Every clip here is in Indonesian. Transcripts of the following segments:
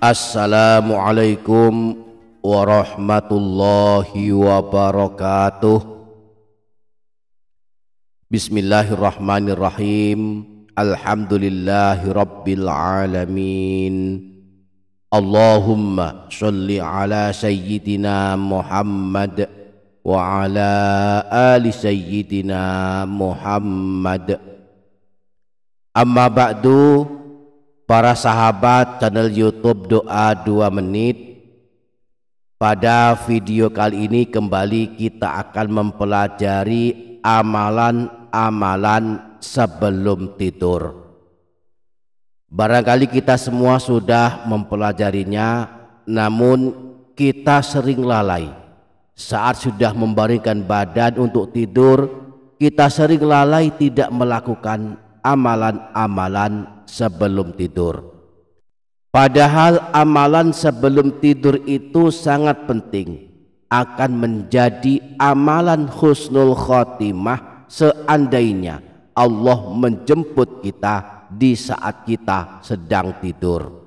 Assalamualaikum warahmatullahi wabarakatuh. Bismillahirrahmanirrahim. Alhamdulillahi rabbil alamin. Allahumma sholli ala sayyidina Muhammad wa ala ali sayyidina Muhammad. Amma ba'du. Para sahabat channel YouTube Doa 2 Menit, pada video kali ini kembali kita akan mempelajari amalan-amalan sebelum tidur. Barangkali kita semua sudah mempelajarinya, namun kita sering lalai. Saat sudah membaringkan badan untuk tidur, kita sering lalai tidak melakukan amalan-amalan sebelum tidur. Padahal amalan sebelum tidur itu sangat penting, akan menjadi amalan husnul khotimah seandainya Allah menjemput kita di saat kita sedang tidur.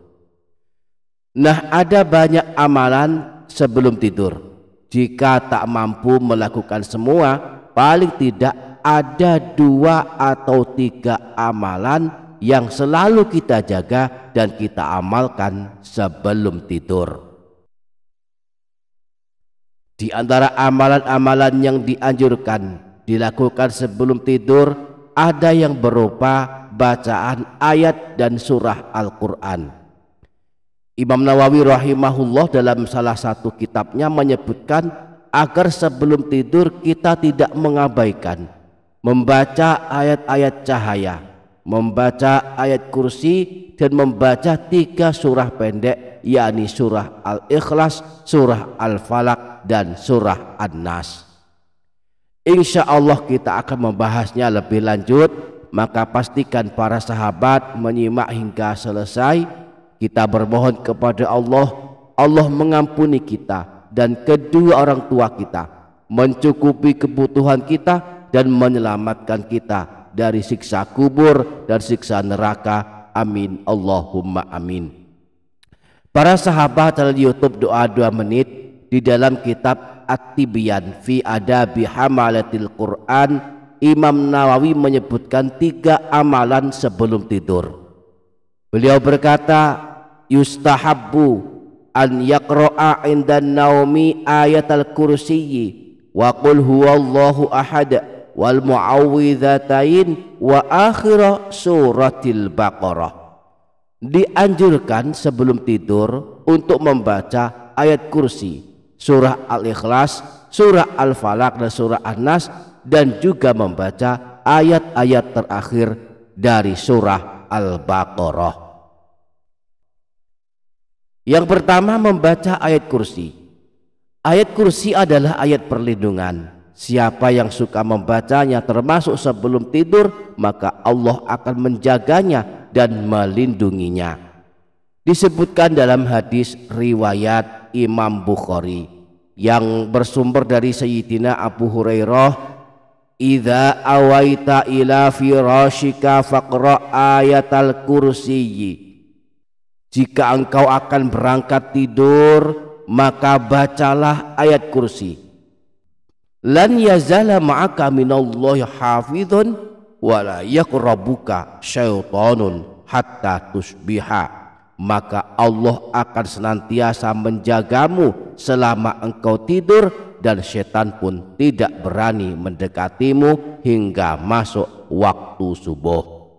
Nah, ada banyak amalan sebelum tidur. Jika tak mampu melakukan semua, paling tidak ada 2 atau 3 amalan yang selalu kita jaga dan kita amalkan sebelum tidur. Di antara amalan-amalan yang dianjurkan dilakukan sebelum tidur, ada yang berupa bacaan ayat dan surah Al-Quran. Imam Nawawi rahimahullah dalam salah satu kitabnya menyebutkan agar sebelum tidur kita tidak mengabaikan membaca ayat-ayat cahaya, membaca ayat kursi, dan membaca 3 surah pendek, yakni surah Al-Ikhlas, surah Al-Falaq, dan surah An-Nas. Insya Allah kita akan membahasnya lebih lanjut, maka pastikan para sahabat menyimak hingga selesai. Kita bermohon kepada Allah, Allah mengampuni kita dan kedua orang tua kita, mencukupi kebutuhan kita, dan menyelamatkan kita dari siksa kubur dan siksa neraka. Amin Allahumma amin. Para sahabat channel YouTube Doa 2 Menit, di dalam kitab At-Tibyan fi Adabi Hamalatil Quran, Imam Nawawi menyebutkan 3 amalan sebelum tidur. Beliau berkata, yustahabbu an yaqra'a indan naumi ayatal kursiyyi wa qul huwallahu ahad wal mu'awwidzatain wa akhira suratil Baqarah. Dianjurkan sebelum tidur untuk membaca ayat kursi, surah Al-Ikhlas, surah Al-Falaq, dan surah An-Nas, dan juga membaca ayat-ayat terakhir dari surah Al-Baqarah. Yang pertama, membaca ayat kursi. Ayat kursi adalah ayat perlindungan. Siapa yang suka membacanya termasuk sebelum tidur, maka Allah akan menjaganya dan melindunginya. Disebutkan dalam hadis riwayat Imam Bukhari yang bersumber dari Sayyidina Abu Hurairah, idza awaita ila firashika faqra ayatal kursiyyi. Jika engkau akan berangkat tidur, maka bacalah ayat kursi. Lan yazala ma'aka minallahi hafidhun wa la yaqrabuka syaitanun hatta tusbiha. Maka Allah akan senantiasa menjagamu selama engkau tidur, dan setan pun tidak berani mendekatimu hingga masuk waktu subuh.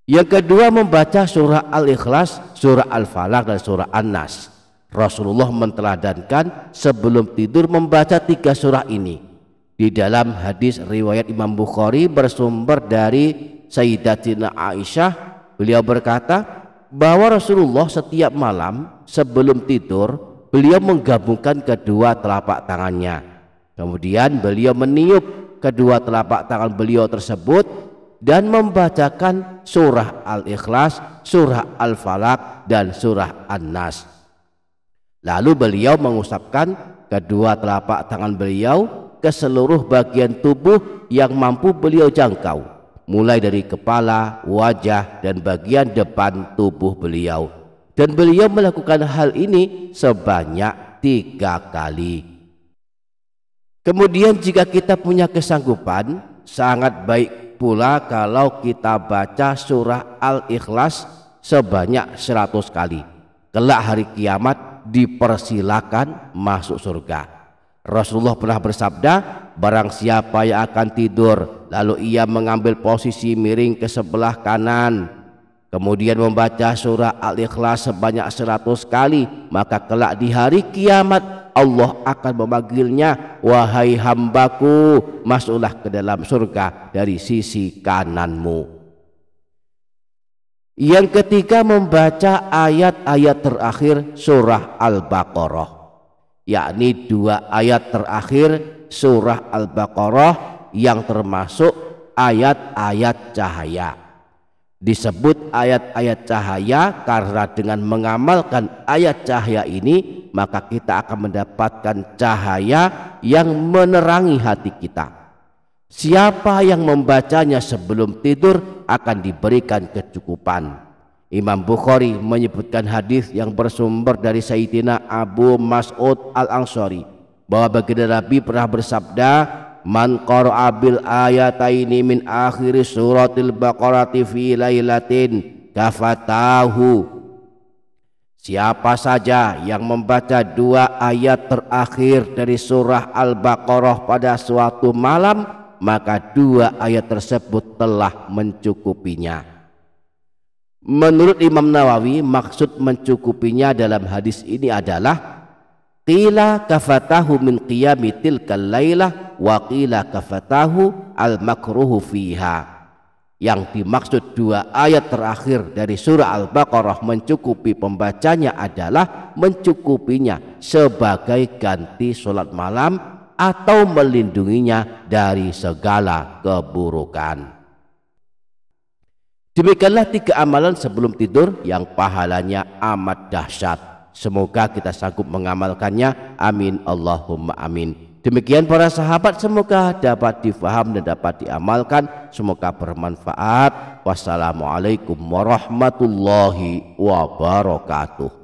Yang kedua, membaca surah Al-Ikhlas, surah Al-Falaq, dan surah An-Nas. Rasulullah menteladankan sebelum tidur membaca 3 surah ini. Di dalam hadis riwayat Imam Bukhari bersumber dari Sayyidatina Aisyah, beliau berkata bahwa Rasulullah setiap malam sebelum tidur beliau menggabungkan kedua telapak tangannya. Kemudian beliau meniup kedua telapak tangan beliau tersebut dan membacakan surah Al-Ikhlas, surah Al-Falaq, dan surah An-Nas. Lalu beliau mengusapkan kedua telapak tangan beliau ke seluruh bagian tubuh yang mampu beliau jangkau, mulai dari kepala, wajah, dan bagian depan tubuh beliau. dan beliau melakukan hal ini sebanyak 3 kali. Kemudian jika kita punya kesanggupan, sangat baik pula kalau kita baca surah Al-Ikhlas sebanyak 100 kali. Kelak hari kiamat dipersilakan masuk surga. Rasulullah pernah bersabda, barang siapa yang akan tidur lalu ia mengambil posisi miring ke sebelah kanan, kemudian membaca surah Al-Ikhlas sebanyak 100 kali, maka kelak di hari kiamat Allah akan memanggilnya, wahai hambaku, masuklah ke dalam surga dari sisi kananmu. Yang ketiga, membaca ayat-ayat terakhir surah Al-Baqarah, yakni 2 ayat terakhir surah Al-Baqarah yang termasuk ayat-ayat cahaya. Disebut ayat-ayat cahaya karena dengan mengamalkan ayat cahaya ini maka kita akan mendapatkan cahaya yang menerangi hati kita. Siapa yang membacanya sebelum tidur akan diberikan kecukupan. Imam Bukhari menyebutkan hadis yang bersumber dari Sayyidina Abu Mas'ud Al-Ansari bahwa baginda Nabi pernah bersabda, man qara'a bil ayataini min akhir suratil Baqarati fi lailatin kafatahu. Siapa saja yang membaca 2 ayat terakhir dari surah Al-Baqarah pada suatu malam, maka 2 ayat tersebut telah mencukupinya. Menurut Imam Nawawi, maksud mencukupinya dalam hadis ini adalah qila kafatahu min qiyami tilkal lailah wa qila kafatahu al makruhu fiha. Yang dimaksud 2 ayat terakhir dari surah Al-Baqarah mencukupi pembacanya adalah mencukupinya sebagai ganti sholat malam atau melindunginya dari segala keburukan. Demikianlah 3 amalan sebelum tidur yang pahalanya amat dahsyat. Semoga kita sanggup mengamalkannya. Amin Allahumma amin. Demikian para sahabat, semoga dapat difaham dan dapat diamalkan. Semoga bermanfaat. Wassalamualaikum warahmatullahi wabarakatuh.